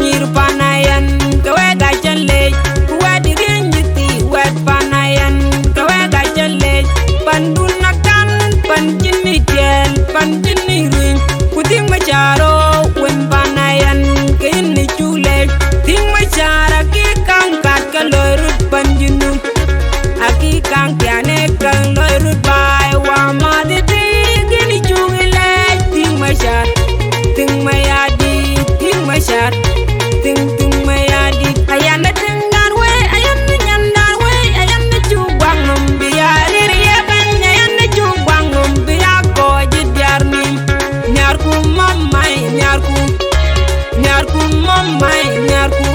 nyir panayan kawe ga challe wadi rinjiti wad panayan kawe ga challe panduna kan panjini tiel panjini ring kuting macharo wen panayan kini chule ting machara ki kang kat kalorut panjinu aki kang tiane kang lorut bai wa ma de gini chule ting machar ting mayadi ting machar ting mayadi ayan tengar we ayan nyandar we ayan chubang biya riya ban ayan chubang biya ko jidyar ni nyar ku mamai nyar ku mamai nyar ku